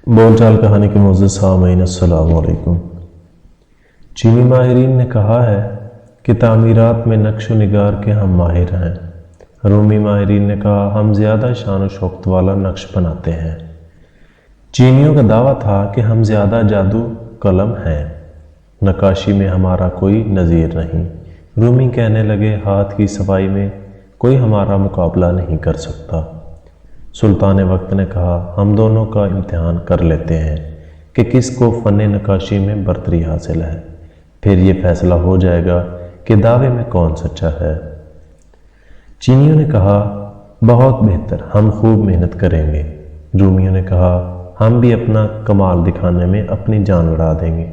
بول چال کہانی کے معزز سامعین السلام علیکم۔ چینی ماہرین نے کہا ہے کہ تعمیرات میں نقش و نگار کے ہم ماہر ہیں۔ رومی ماہرین نے کہا ہم زیادہ شان و شوقت والا نقش بناتے ہیں۔ چینیوں کا دعویٰ تھا کہ ہم زیادہ جادو قلم ہیں، نقاشی میں ہمارا کوئی نظیر نہیں۔ رومی کہنے لگے ہاتھ کی صفائی میں کوئی ہمارا مقابلہ نہیں کر سکتا۔ سلطان وقت نے کہا ہم دونوں کا امتحان کر لیتے ہیں کہ کس کو فن نقاشی میں برتری حاصل ہے، پھر یہ فیصلہ ہو جائے گا کہ دعوے میں کون سچا ہے۔ چینیوں نے کہا بہت بہتر، ہم خوب محنت کریں گے۔ رومیوں نے کہا ہم بھی اپنا کمال دکھانے میں اپنی جان لڑا دیں گے۔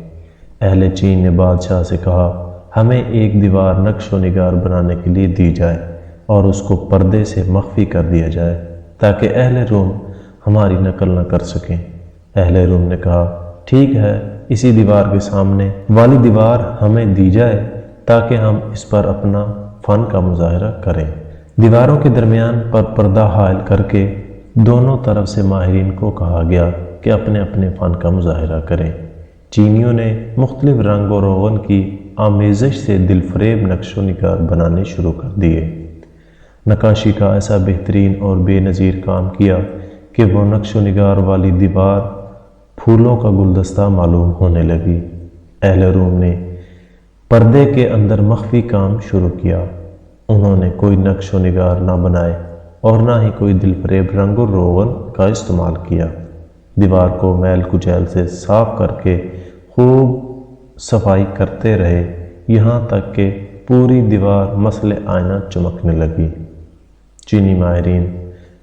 اہل چین نے بادشاہ سے کہا ہمیں ایک دیوار نقش و نگار بنانے کے لیے دی جائے اور اس کو پردے سے مخفی کر دیا جائے تاکہ اہل روم ہماری نقل نہ کر سکیں۔ اہل روم نے کہا ٹھیک ہے، اسی دیوار کے سامنے والی دیوار ہمیں دی جائے تاکہ ہم اس پر اپنا فن کا مظاہرہ کریں۔ دیواروں کے درمیان پر پردہ حائل کر کے دونوں طرف سے ماہرین کو کہا گیا کہ اپنے اپنے فن کا مظاہرہ کریں۔ چینیوں نے مختلف رنگ و روغن کی آمیزش سے دل فریب نقش و نگار بنانے شروع کر دیے۔ نقاشی کا ایسا بہترین اور بے نظیر کام کیا کہ وہ نقش و نگار والی دیوار پھولوں کا گلدستہ معلوم ہونے لگی۔ اہل روم نے پردے کے اندر مخفی کام شروع کیا۔ انہوں نے کوئی نقش و نگار نہ بنائے اور نہ ہی کوئی دل فریب رنگ و روغن کا استعمال کیا۔ دیوار کو میل کچیل سے صاف کر کے خوب صفائی کرتے رہے، یہاں تک کہ پوری دیوار مثل آئینہ چمکنے لگی۔ چینی ماہرین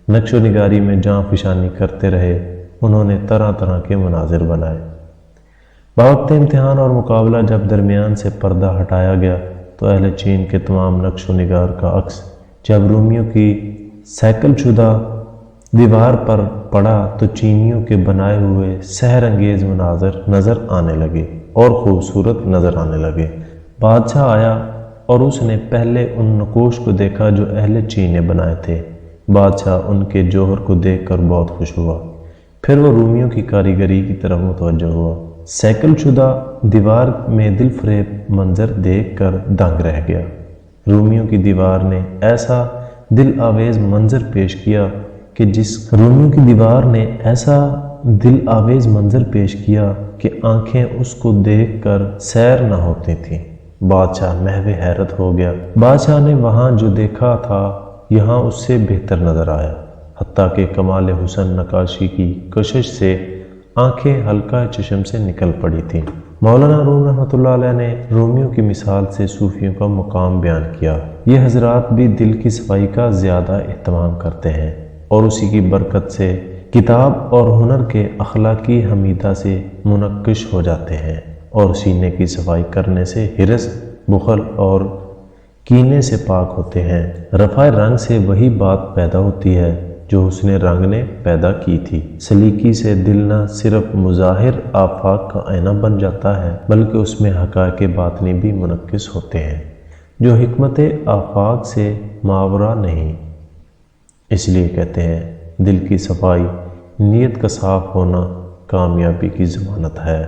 نقش و نگاری میں جاں فشانی کرتے رہے، انہوں نے طرح طرح کے مناظر بنائے۔ بوقت امتحان اور مقابلہ جب درمیان سے پردہ ہٹایا گیا تو اہل چین کے تمام نقش و نگار کا عکس جب رومیوں کی سیکل شدہ دیوار پر پڑا تو چینیوں کے بنائے ہوئے سحر انگیز مناظر نظر آنے لگے اور خوبصورت نظر آنے لگے۔ بادشاہ آیا اور اس نے پہلے ان نقوش کو دیکھا جو اہل چین نے بنائے تھے۔ بادشاہ ان کے جوہر کو دیکھ کر بہت خوش ہوا، پھر وہ رومیوں کی کاریگری کی طرف متوجہ ہوا۔ سیکل شدہ دیوار میں دل فریب منظر دیکھ کر دنگ رہ گیا۔ رومیوں کی دیوار نے ایسا دل آویز منظر پیش کیا کہ آنکھیں اس کو دیکھ کر سیر نہ ہوتی تھیں۔ بادشاہ محو حیرت ہو گیا۔ بادشاہ نے وہاں جو دیکھا تھا یہاں اس سے بہتر نظر آیا، حتیٰ کہ کمال حسن نقاشی کی کشش سے آنکھیں حلقہ چشم سے نکل پڑی تھیں۔ مولانا روم رحمۃ اللہ علیہ نے رومیوں کی مثال سے صوفیوں کا مقام بیان کیا۔ یہ حضرات بھی دل کی صفائی کا زیادہ اہتمام کرتے ہیں اور اسی کی برکت سے کتاب اور ہنر کے اخلاقی حمیدہ سے منقش ہو جاتے ہیں اور سینے کی صفائی کرنے سے حرص، بخل اور کینے سے پاک ہوتے ہیں۔ رفع رنگ سے وہی بات پیدا ہوتی ہے جو حسن رنگ نے پیدا کی تھی۔ سلیقی سے دل نہ صرف مظاہر آفاق کا آئینہ بن جاتا ہے بلکہ اس میں حقائق باطنی بھی منعکس ہوتے ہیں جو حکمت آفاق سے ماورا نہیں۔ اس لیے کہتے ہیں دل کی صفائی، نیت کا صاف ہونا کامیابی کی ضمانت ہے۔